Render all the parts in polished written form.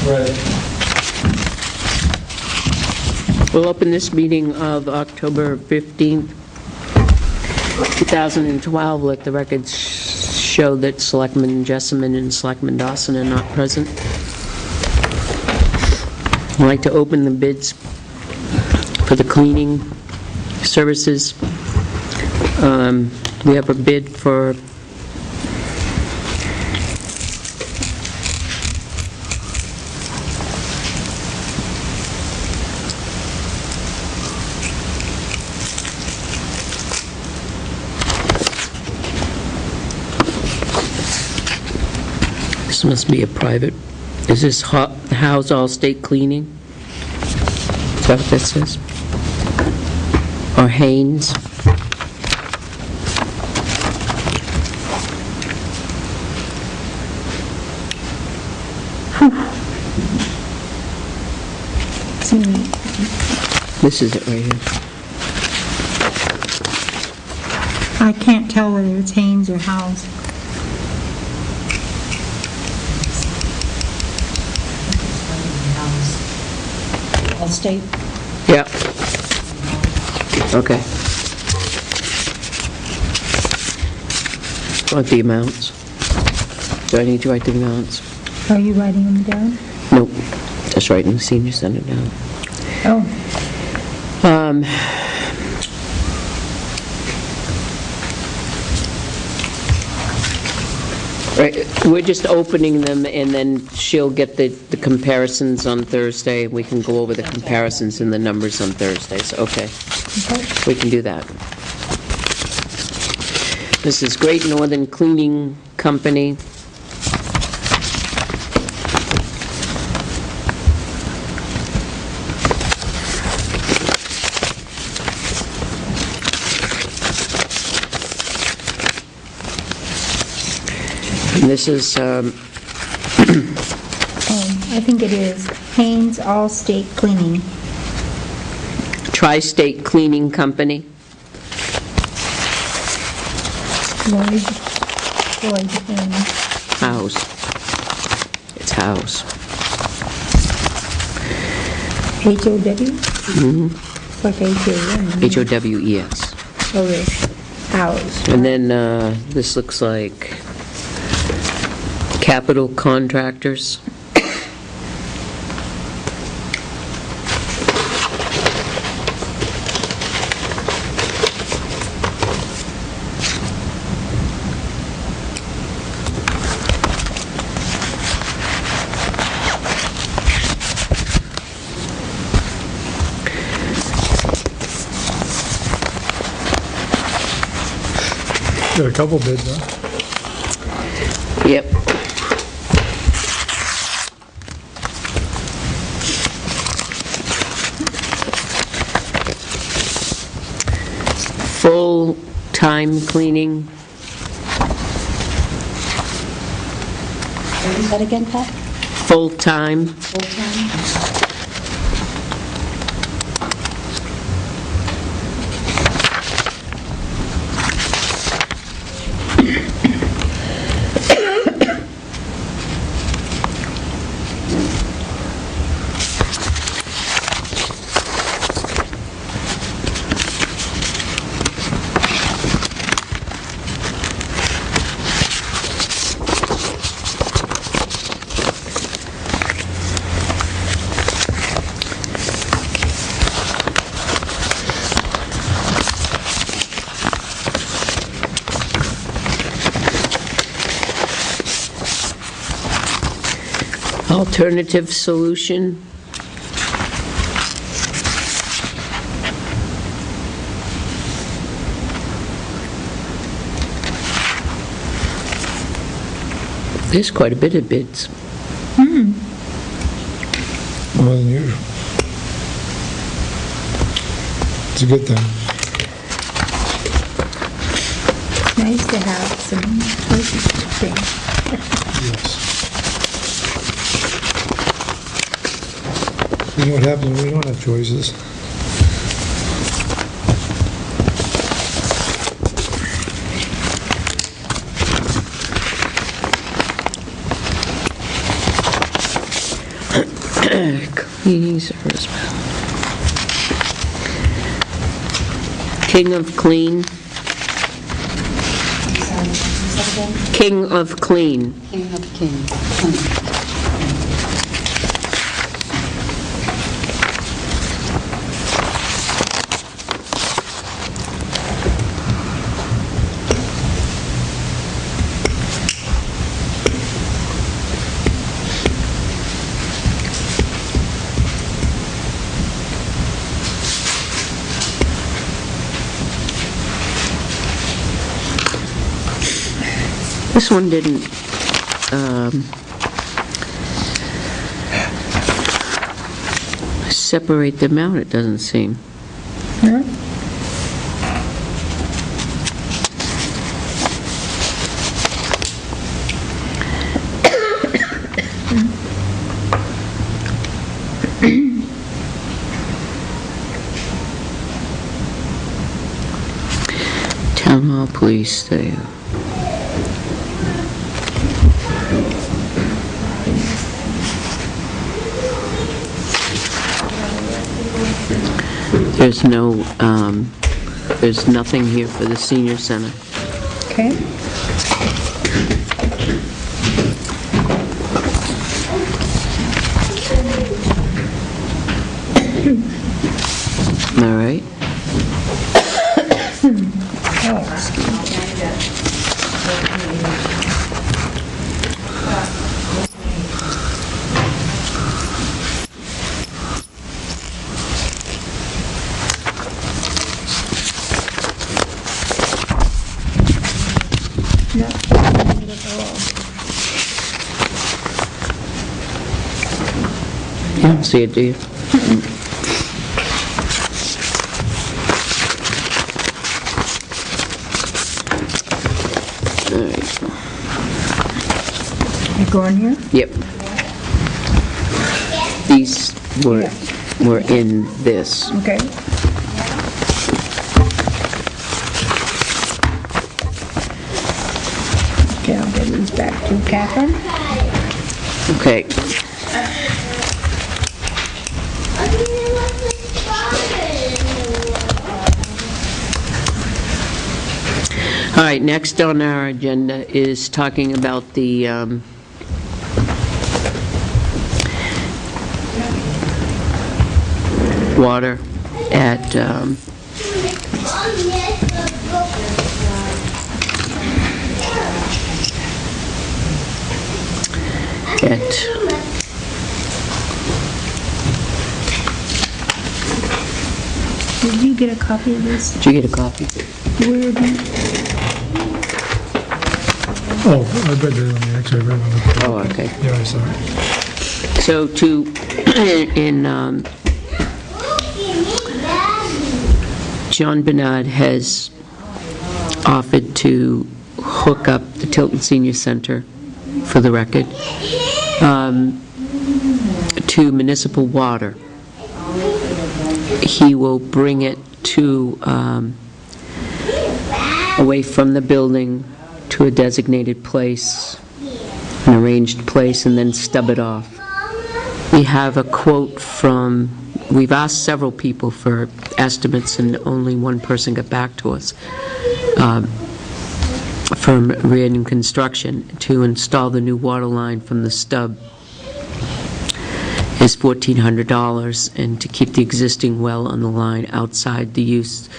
Right. We'll open this meeting of October 15th, 2012. Let the records show that Selectman Jessamine and Selectman Dawson are not present. I'd like to open the bids for the cleaning services. We have a bid for this must be a private. Is this House All State Cleaning? Is that what that says? Or Haynes? This is it right here. I can't tell whether it's Haynes or Howes. Allstate. Yeah. Okay. Want the amounts? Do I need to write the amounts? Are you writing them down? Nope. Just writing the senior center down. Oh, Right, we're just opening them, and then she'll get the comparisons on Thursday. We can go over the comparisons and the numbers on Thursdays. Okay. We can do that. This is Great Northern Cleaning Company. And this is, I think it is Haynes All State Cleaning. Tri-State Cleaning Company. Lloyd Haynes. House. It's House. H-O-W? Mm-hmm. Like H-O-W. H-O-W-E-S. Oh, yes. Howes. And then this looks like Capital Contractors. Got a couple bids, huh? Yep. Full-time cleaning. What is that again, Pat? Full-time. Full-time? Alternative solution. There's quite a bit of bids. More than usual. It's a good thing. Nice to have some choices to think. Yes. You know what happens when we don't have choices? Cleaning service. King of Clean. King of Clean. King of Kings. This one didn't, separate them out, it doesn't seem. Huh? Town Hall Police, there. There's no, there's nothing here for the senior center. Okay. All right. Oh, excuse me. No, not at all. You don't see it, do you? All right. You going here? Yep. These were in this. Okay. Okay, I'll get these back to Catherine. Okay. All right, next on our agenda is talking about the water at Did you get a copy of this? did you get a copy? Where did you? Oh, I read that on the, actually, I read on the... Oh, okay. Yeah, I saw it. So John Bernard has offered to hook up the Tilton Senior Center, for the record, to municipal water. He will bring it to, away from the building to a designated place, an arranged place, and then stub it off. We have a quote from, we've asked several people for estimates, and only one person got back to us, from Reardon Construction, to install the new water line from the stub is $1,400, and to keep the existing well on the line outside the use,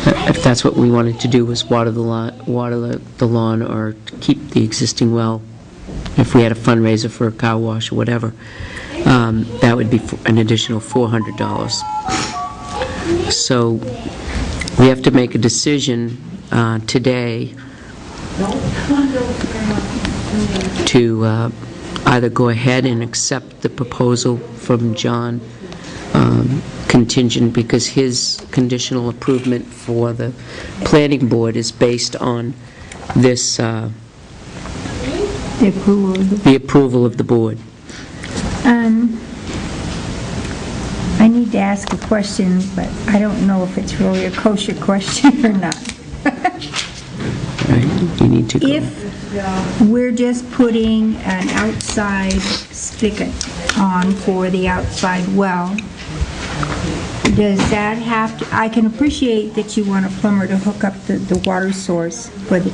if that's what we wanted to do, was water the lawn, or keep the existing well, if we had a fundraiser for a car wash or whatever, that would be an additional $400. So we have to make a decision today to either go ahead and accept the proposal from John, contingent, because his conditional approval for the planning board is based on this, The approval of the approval of the board. I need to ask a question, but I don't know if it's really a kosher question or not. Right? You need to go. If we're just putting an outside spigot on for the outside well, does that have to, I can appreciate that you want a plumber to hook up the water source, but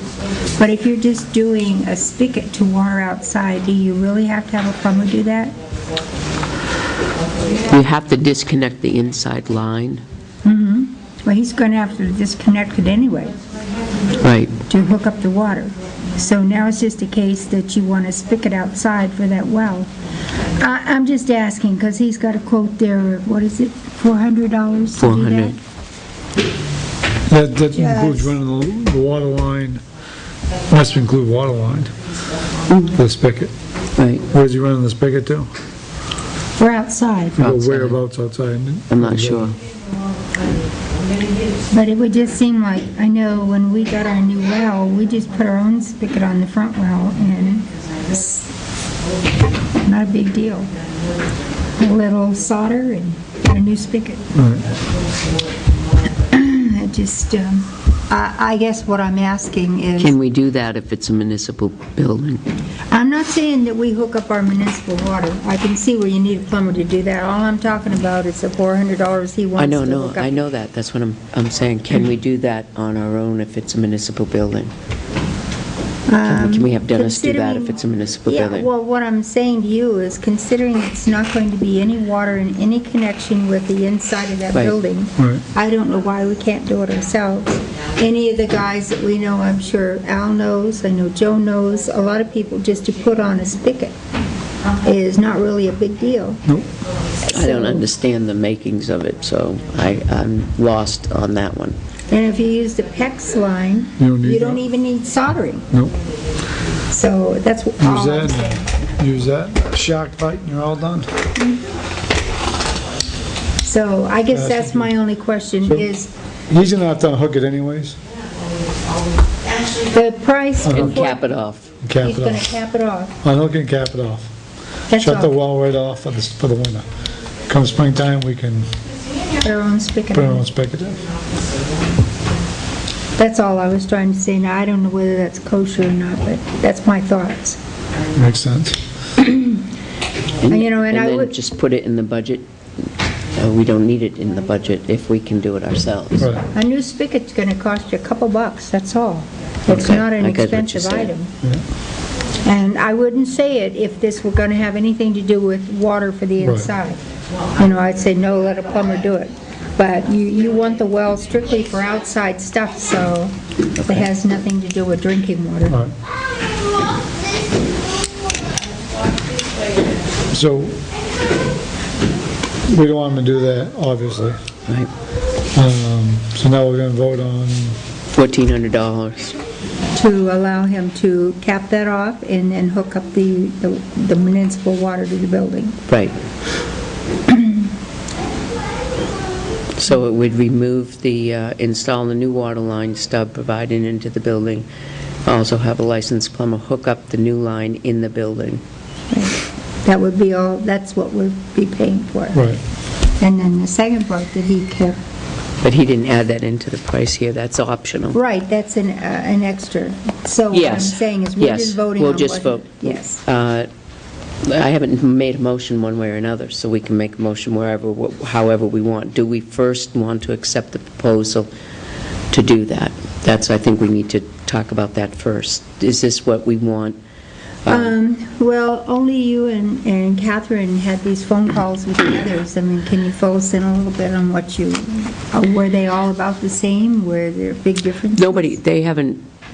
if you're just doing a spigot to water outside, do you really have to have a plumber do that? You have to disconnect the inside line. Well, he's going to have to disconnect it anyway Right. to hook up the water. So now it's just a case that you want a spigot outside for that well. I'm just asking, because he's got a quote there, what is it, $400 to do that? $400. That includes running the water line, must include water line, the spigot. Right. Where's he running the spigot to? We're outside. Go Outside. whereabouts outside? I'm not sure. But it would just seem like, I know when we got our new well, we just put our own spigot on the front well, and it's not a big deal. A little solder and got a new spigot. It just, I guess what I'm asking is, Can we do that if it's a municipal building? I'm not saying that we hook up our municipal water. I can see where you need a plumber to do that. All I'm talking about is the $400 he wants to hook up. I know that. That's what I'm saying. Can we do that on our own if it's a municipal building? Can we have Dennis do that if it's a municipal Yeah, building? well, what I'm saying to you is, considering it's not going to be any water in any connection with the inside of that Right. building, Right. I don't know why we can't do it ourselves. Any of the guys that we know, I'm sure Al knows, I know Joe knows, a lot of people, just to put on a spigot is not really a big deal. Nope. I don't understand the makings of it, so I'm lost on that one. And if you use the PEX line, You don't need that. even need soldering. Nope. So that's all I'm saying. Use that shark bite and you're all done. So I guess that's my only question So- is, He's gonna have to unhook it anyways. the price And before, cap it off. Cap he's it gonna off. cap it off. Unhook and cap it off. That's Shut the all. well right off for the winter. Come springtime, we can Put our own spigot put our on. own spigot in. That's all I was trying to say. Now, I don't know whether that's kosher or not, but that's my thoughts. Makes sense. And I then would- just put it in the budget. We don't need it in the budget if we can do it ourselves. Right. A new spigot's gonna cost you a couple bucks, that's all. It's Okay, not an I get what you're expensive saying. item. And I wouldn't say it if this were gonna have anything to do with water for the Right. inside. I'd say, no, let a plumber do it. But you want the well strictly for outside stuff, so it has nothing to do with drinking water. Right. So, we don't want him to do that, obviously. Right. So now we're gonna vote on, $1,400. To allow him to cap that off and then hook up the municipal water to the building. Right. So it would remove the, install the new water line stub provided into the building, also have a licensed plumber hook up the new line in the building. That would be all, that's what we'd be paying for. right. And then the second part that he kept, But he didn't add that into the price here, that's optional. right, that's an extra. So what I'm Yes, saying is, we're yes, just voting on we'll what... just vote. Yes. I haven't made a motion one way or another, so we can make a motion however we want. Do we first want to accept the proposal to do that? I think we need to talk about that first. Is this what we want? Well, only you and Catherine had these phone calls with the others. I mean, can you fill us in a little bit on what were they all about the same? Were there big differences?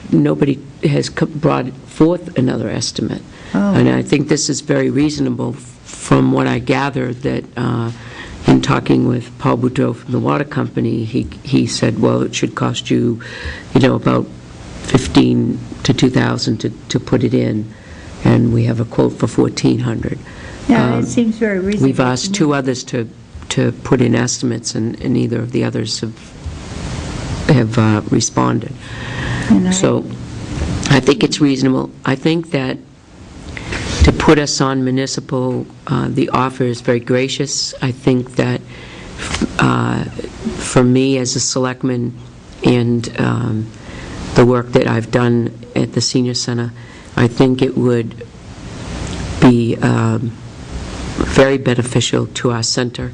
Nobody has brought forth another estimate. Oh. And I think this is very reasonable from what I gathered, that in talking with Paul Boudreau from the water company, he said, well, it should cost you, about $1,500 to $2,000 to put it in, and we have a quote for $1,400. Yeah, it seems very reasonable. We've asked two others to put in estimates, and neither of the others have responded. And So I think it's reasonable. I think that to put us on municipal, the offer is very gracious. I think that for me as a selectman and the work that I've done at the senior center, I think it would be very beneficial to our center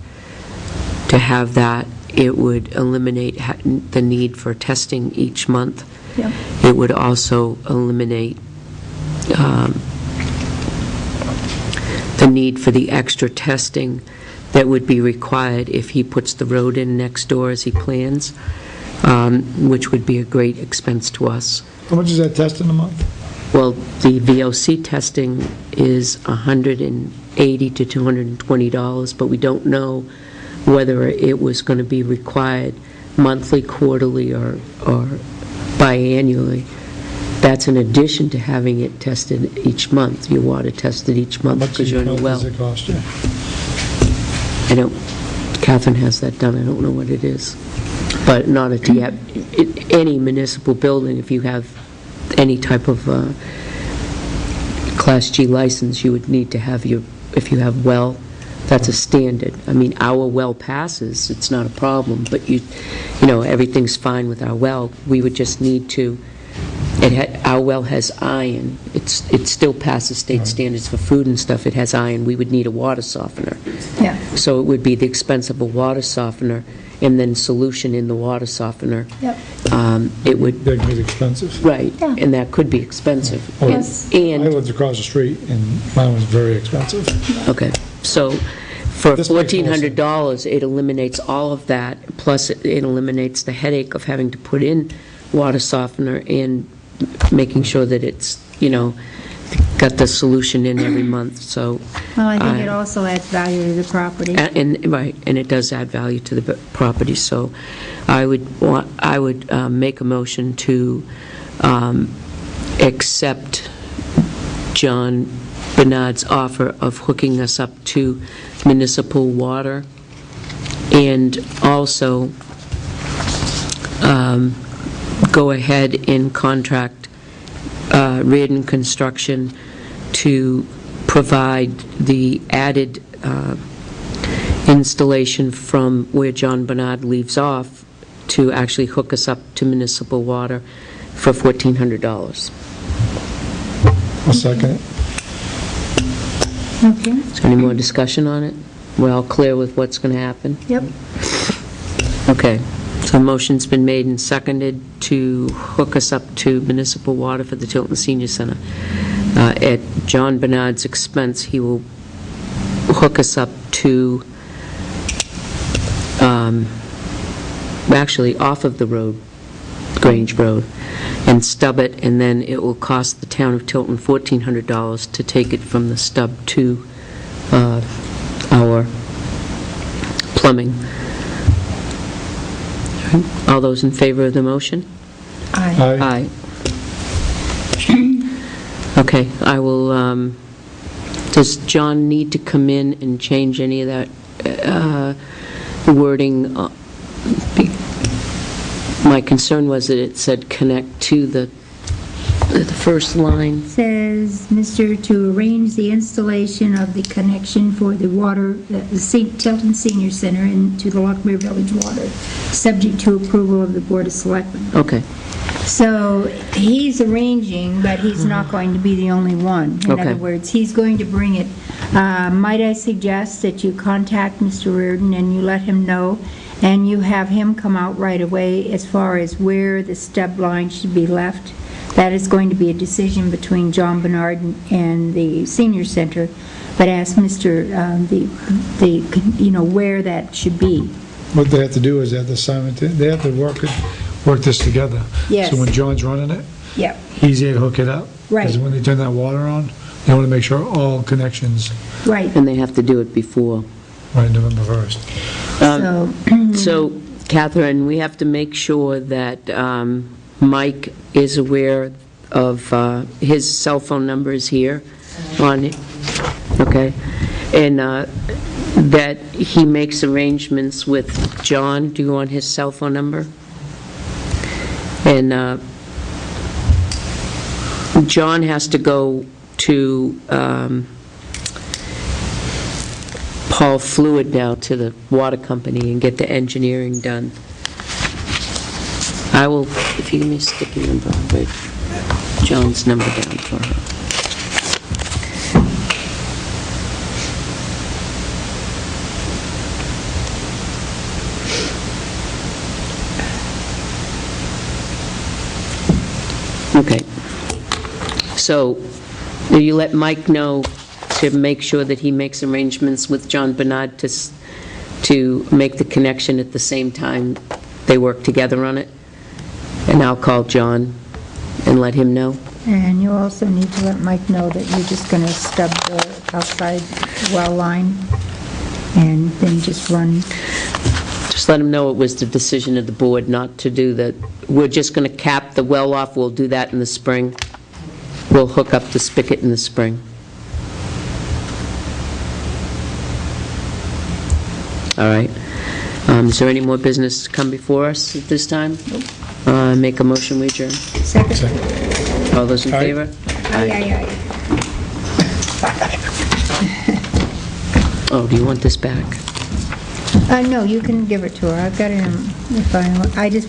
to have that. It would eliminate the need for testing each month. Yep. It would also eliminate the need for the extra testing that would be required if he puts the road in next door as he plans, which would be a great expense to us. How much is that test in a month? Well, the VOC testing is $180 to $220, but we don't know whether it was going to be required monthly, quarterly, or biannually. That's in addition to having it tested each month, your water tested each How month much because you're in a well. does it cost you? I don't, Catherine has that done, I don't know what it is. But in order to have, any municipal building, if you have any type of Class G license, you would need to have if you have well, that's a standard. I mean, our well passes, it's not a problem, but you know, everything's fine with our well. We would just need to, our well has iron. It still passes state standards for food and stuff. It has iron. We would need a water softener. Yeah. So it would be the expense of a water softener and then solution in the water softener. Yep. It would, That can get expensive. right, Yeah. and that could be expensive. Oh, Yes. I And, lived across the street, and mine was very expensive. okay, so for This makes more sense. $1,400, it eliminates all of that, plus it eliminates the headache of having to put in water softener and making sure that it's, you know, got the solution in every month, so. Well, I think it also adds value to the property. Right, and it does add value to the property, so I would make a motion to accept John Bernard's offer of hooking us up to municipal water, and also go ahead and contract Reardon Construction to provide the added installation from where John Bernard leaves off to actually hook us up to municipal water for $1,400. I'll second it. Okay. Is there any more discussion on it? We're all clear with what's going to happen? Yep. Okay, so a motion's been made and seconded to hook us up to municipal water for the Tilton Senior Center. At John Bernard's expense, he will hook us up to, actually off of the road, Grange Road, and stub it, and then it will cost the town of Tilton $1,400 to take it from the stub to our plumbing. All those in favor of the motion? Aye. Aye. Okay, I will, does John need to come in and change any of that wording? My concern was that it said connect to the first line. Says, Mr. to arrange the installation of the connection for the water, the Tilton Senior Center into the Lockmere Village water, subject to approval of the Board of Selectmen. Okay, So he's arranging, but he's not going to be the only one. In Okay. other words, he's going to bring it. Might I suggest that you contact Mr. Reardon and you let him know, and you have him come out right away as far as where the stub line should be left? That is going to be a decision between John Bernard and the senior center, but ask Mr., where that should be. What they have to do is they have to they have to work this together. Yes. So when John's running it, Yep. he's there to hook it up. Right. Because when they turn that water on, they want to make sure all connections, Right. and they have to do it before. right, November 1st. So, So, Catherine, we have to make sure that Mike is aware of his cell phone number is here on it, okay? And that he makes arrangements with John. Do you want his cell phone number? And John has to go to Paul Fluid now, to the water company, and get the engineering done. I will, if you give me a sticky number, I'll write John's number down for her. Okay. So, will you let Mike know to make sure that he makes arrangements with John Bernard to make the connection at the same time they work together on it? And I'll call John and let him know. And you also need to let Mike know that you're just going to stub the outside well line and then just run. Just let him know it was the decision of the board not to do that. We're just going to cap the well off. We'll do that in the spring. We'll hook up the spigot in the spring. All right. Is there any more business to come before us at this time? Make a motion, we adjourn. Second. All those in Aye. favor? Aye. Oh, do you want this back? No, you can give it to her. I've got it in, if I just